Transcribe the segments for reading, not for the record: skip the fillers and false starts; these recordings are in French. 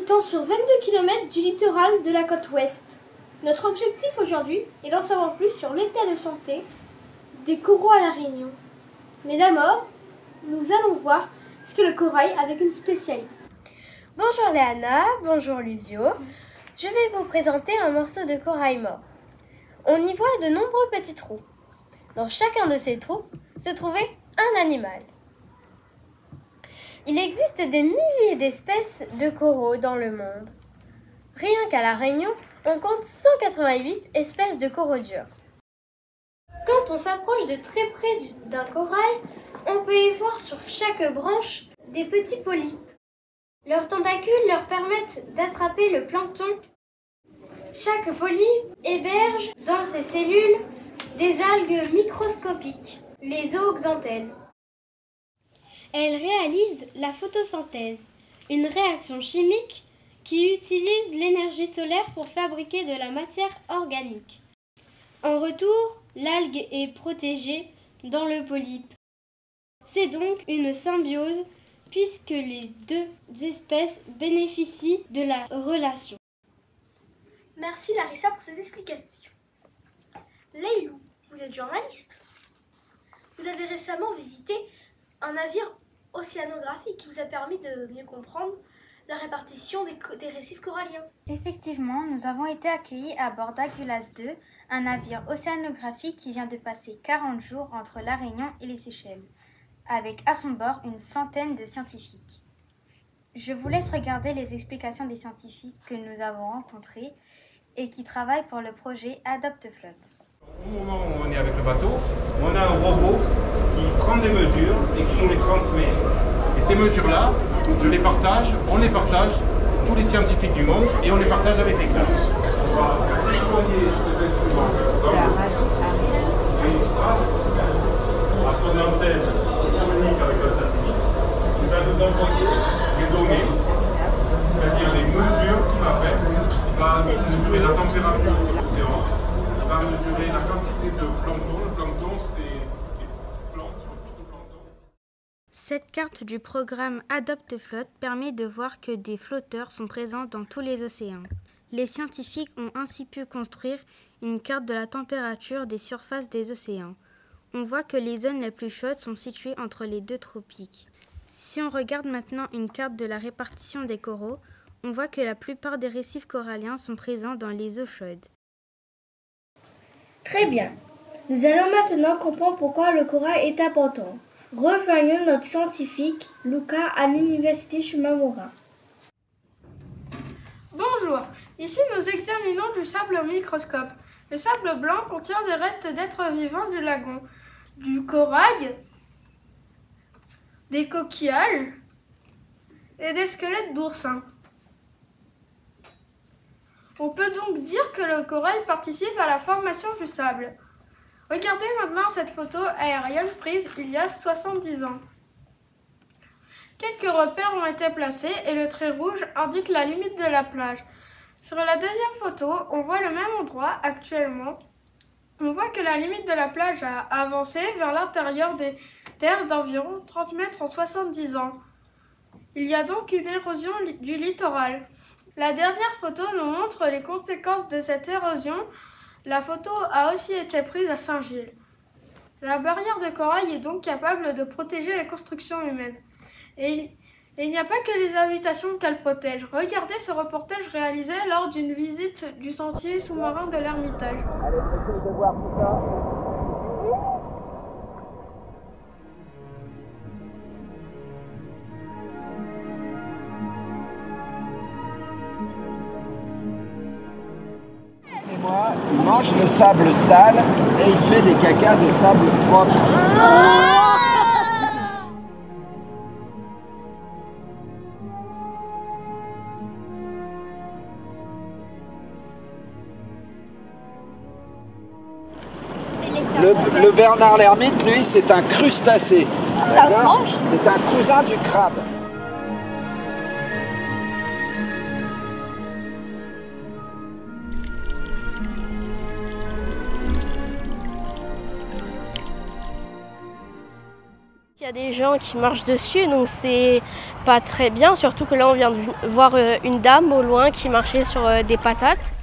s'étend sur 22 km du littoral de la côte ouest. Notre objectif aujourd'hui est d'en savoir plus sur l'état de santé des coraux à La Réunion. Mais d'abord, nous allons voir ce qu'est le corail avec une spécialiste. Bonjour Léana, bonjour Luzio. Je vais vous présenter un morceau de corail mort. On y voit de nombreux petits trous. Dans chacun de ces trous se trouvait un animal. Il existe des milliers d'espèces de coraux dans le monde. Rien qu'à La Réunion, on compte 188 espèces de coraux durs. Quand on s'approche de très près d'un corail, on peut y voir sur chaque branche des petits polypes. Leurs tentacules leur permettent d'attraper le plancton. Chaque polype héberge dans ses cellules des algues microscopiques, les zooxanthelles. Elles réalisent la photosynthèse, une réaction chimique qui utilise l'énergie solaire pour fabriquer de la matière organique. En retour, l'algue est protégée dans le polype. C'est donc une symbiose puisque les deux espèces bénéficient de la relation. Merci Larissa pour ces explications. Leïlou, vous êtes journaliste. Vous avez récemment visité un navire océanographique qui vous a permis de mieux comprendre la répartition des récifs coralliens. Effectivement, nous avons été accueillis à bord d'Aguilas 2, un navire océanographique qui vient de passer 40 jours entre La Réunion et les Seychelles, avec à son bord une centaine de scientifiques. Je vous laisse regarder les explications des scientifiques que nous avons rencontrés et qui travaillent pour le projet Adopt Flotte. Au moment où on est avec le bateau, on a un robot qui prend des mesures et qui nous les transmet. Et ces mesures-là, je les partage, on les partage, tous les scientifiques du monde, et on les partage avec les classes. On va déployer cet instrument dans le et grâce à son antenne communique avec un satellite, il va nous envoyer des données, c'est-à-dire les mesures qu'il va faire. Il va mesurer la température de l'océan, il va mesurer la quantité de plancton. Le plancton, c'est des plantes, phytoplancton. Cette carte du programme Adopt Flotte permet de voir que des flotteurs sont présents dans tous les océans. Les scientifiques ont ainsi pu construire une carte de la température des surfaces des océans. On voit que les zones les plus chaudes sont situées entre les deux tropiques. Si on regarde maintenant une carte de la répartition des coraux, on voit que la plupart des récifs coralliens sont présents dans les eaux chaudes. Très bien. Nous allons maintenant comprendre pourquoi le corail est important. Rejoignons notre scientifique, Luca, à l'université Shimamura. Bonjour, ici nous examinons du sable au microscope. Le sable blanc contient des restes d'êtres vivants du lagon, du corail, des coquillages et des squelettes d'oursins. On peut donc dire que le corail participe à la formation du sable. Regardez maintenant cette photo aérienne prise il y a 70 ans. Quelques repères ont été placés et le trait rouge indique la limite de la plage. Sur la deuxième photo, on voit le même endroit actuellement. On voit que la limite de la plage a avancé vers l'intérieur des terres d'environ 30 mètres en 70 ans. Il y a donc une érosion du littoral. La dernière photo nous montre les conséquences de cette érosion. La photo a aussi été prise à Saint-Gilles. La barrière de corail est donc capable de protéger les constructions humaines. Et il n'y a pas que les habitations qu'elle protège. Regardez ce reportage réalisé lors d'une visite du sentier sous-marin de l'Ermitage. Allez, essaye de voir tout ça. Il mange le sable sale et il fait des cacas de sable propre. Le Bernard l'ermite, lui, c'est un crustacé. Ça se mange ? C'est un cousin du crabe. Il y a des gens qui marchent dessus, donc c'est pas très bien, surtout que là on vient de voir une dame au loin qui marchait sur des patates.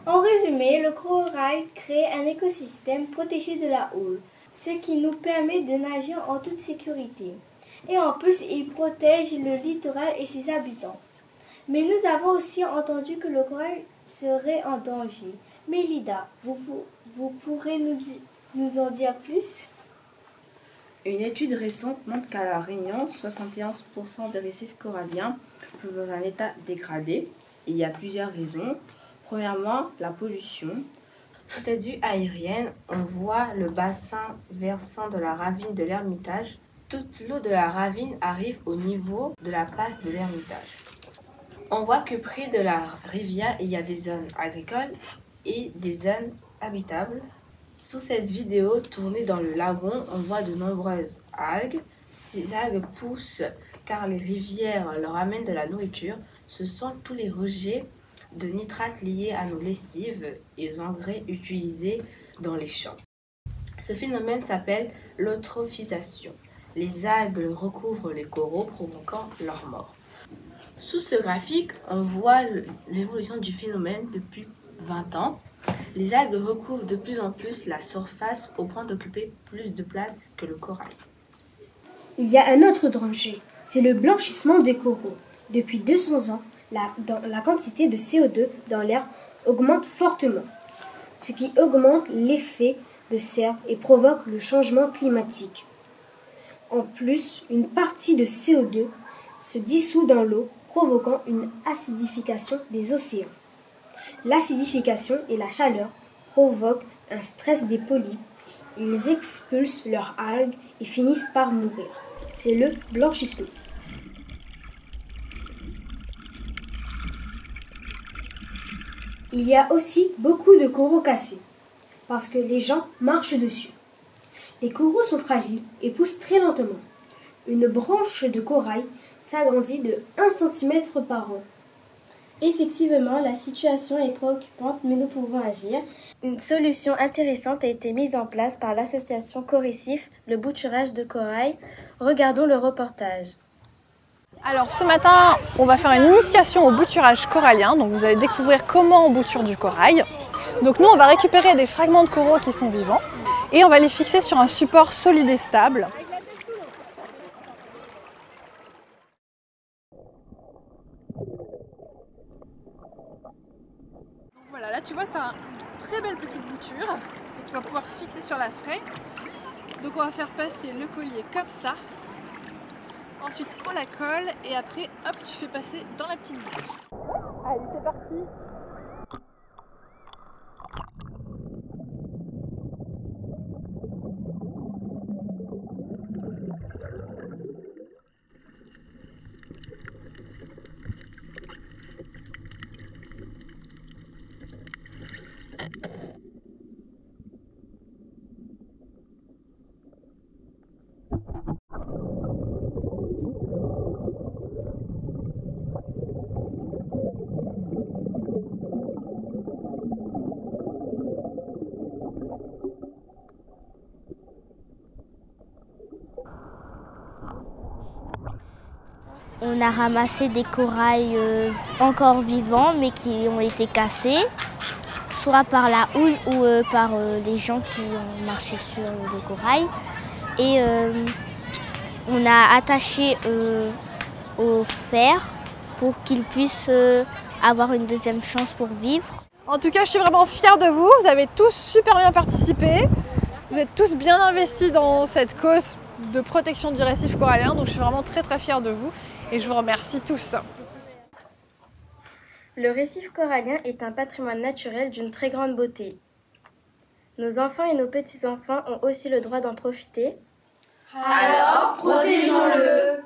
En résumé, le corail crée un écosystème protégé de la houle, ce qui nous permet de nager en toute sécurité. Et en plus, il protège le littoral et ses habitants. Mais nous avons aussi entendu que le corail serait en danger. Mélida, vous pourrez nous en dire plus? Une étude récente montre qu'à La Réunion, 71% des récifs coralliens sont dans un état dégradé. Il y a plusieurs raisons. Premièrement, la pollution. Sous cette vue aérienne, on voit le bassin versant de la ravine de l'Ermitage. Toute l'eau de la ravine arrive au niveau de la place de l'Ermitage. On voit que près de la rivière, il y a des zones agricoles et des zones habitables. Sous cette vidéo tournée dans le lagon, on voit de nombreuses algues. Ces algues poussent car les rivières leur amènent de la nourriture. Ce sont tous les rejets de nitrates liés à nos lessives et aux engrais utilisés dans les champs. Ce phénomène s'appelle l'eutrophisation. Les algues recouvrent les coraux, provoquant leur mort. Sous ce graphique, on voit l'évolution du phénomène depuis 20 ans. Les algues recouvrent de plus en plus la surface au point d'occuper plus de place que le corail. Il y a un autre danger, c'est le blanchissement des coraux. Depuis 200 ans, la quantité de CO2 dans l'air augmente fortement, ce qui augmente l'effet de serre et provoque le changement climatique. En plus, une partie de CO2 se dissout dans l'eau, provoquant une acidification des océans. L'acidification et la chaleur provoquent un stress des polypes. Ils expulsent leurs algues et finissent par mourir. C'est le blanchissement. Il y a aussi beaucoup de coraux cassés, parce que les gens marchent dessus. Les coraux sont fragiles et poussent très lentement. Une branche de corail s'agrandit de 1 cm par an. Effectivement, la situation est préoccupante, mais nous pouvons agir. Une solution intéressante a été mise en place par l'association Corécif, le bouturage de corail. Regardons le reportage. Alors ce matin, on va faire une initiation au bouturage corallien. Donc vous allez découvrir comment on bouture du corail. Donc nous, on va récupérer des fragments de coraux qui sont vivants et on va les fixer sur un support solide et stable. Voilà, là tu vois, tu as une très belle petite bouture que tu vas pouvoir fixer sur la fraie. Donc on va faire passer le collier comme ça. Ensuite on la colle et après hop tu fais passer dans la petite boucle. Allez c'est parti. On a ramassé des corails encore vivants mais qui ont été cassés, soit par la houle ou par les gens qui ont marché sur le corail. Et on a attaché au fer pour qu'ils puissent avoir une deuxième chance pour vivre. En tout cas, je suis vraiment fière de vous. Vous avez tous super bien participé. Vous êtes tous bien investis dans cette cause de protection du récif corallien. Donc je suis vraiment très très fière de vous. Et je vous remercie tous. Le récif corallien est un patrimoine naturel d'une très grande beauté. Nos enfants et nos petits-enfants ont aussi le droit d'en profiter. Alors, protégeons-le!